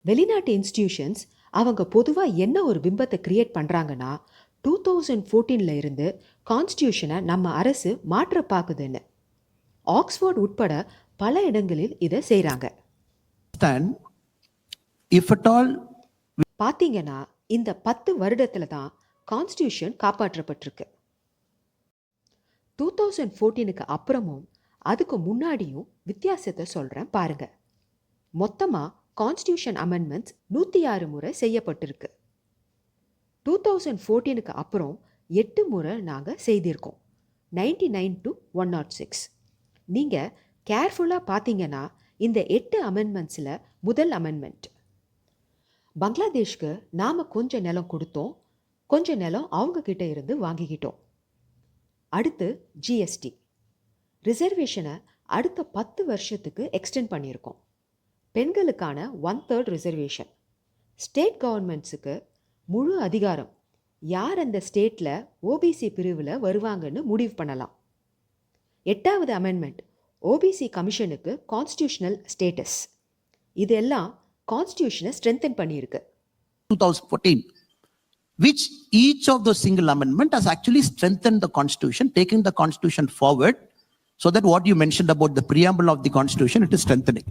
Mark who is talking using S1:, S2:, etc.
S1: வெளிநாட்டு இன்ஸ்டிடியூஷன்ஸ் அவங்க பொதுவாக என்ன ஒரு பிம்பத்தை கிரியேட் பண்ணுறாங்கன்னா 2014 இருந்து கான்ஸ்டியூஷனை நம்ம அரசு மாற்ற பார்க்குதுன்னு. ஆக்ஸ்போர்ட் உட்பட பல இடங்களில் இதை செய்கிறாங்க. பார்த்தீங்கன்னா இந்த 10 வருடத்தில் தான் கான்ஸ்டியூஷன் காப்பாற்றப்பட்டிருக்கு. 2014க்கு அப்புறமும் அதுக்கு முன்னாடியும் வித்தியாசத்தை சொல்கிறேன் பாருங்க. மொத்தமாக கான்ஸ்டியூஷன் அமெண்ட்மெண்ட்ஸ் 106 முறை செய்யப்பட்டிருக்கு. 2014க்கு அப்புறம் 8 முறை நாங்கள் செய்திருக்கோம். 99 to 106. நீங்கள் கேர்ஃபுல்லாக பார்த்தீங்கன்னா இந்த 8 அமெண்ட்மெண்ட்ஸில் முதல் அமெண்ட்மெண்ட், பங்களாதேஷ்க்கு நாம் கொஞ்சம் நிலம் கொடுத்தோம், கொஞ்சம் நிலம் அவங்க கிட்ட இருந்து வாங்கிக்கிட்டோம். அடுத்து ஜிஎஸ்டி ரிசர்வேஷனை அடுத்த 10 வருஷத்துக்கு எக்ஸ்டெண்ட் பண்ணியிருக்கோம். பெண்களுக்கான 1/3 ரிசர்வேஷன், ஸ்டேட் கவர்மெண்ட்ஸுக்கு முழு அதிகாரம், யார் அந்த ஸ்டேட்டில் ஓபிசி பிரிவில் வருவாங்கன்னு முடிவு பண்ணலாம். 8வது அமெண்ட்மெண்ட் ஓபிசி கமிஷனுக்கு கான்ஸ்டியூஷனல் ஸ்டேட்டஸ். இதெல்லாம் கான்ஸ்டியூஷனை ஸ்ட்ரென்தன் பண்ணியிருக்கு.
S2: 2014, which each of those single amendment has actually strengthened the constitution, taking the constitution forward, so that what you mentioned about the preamble of the constitution, it is strengthening.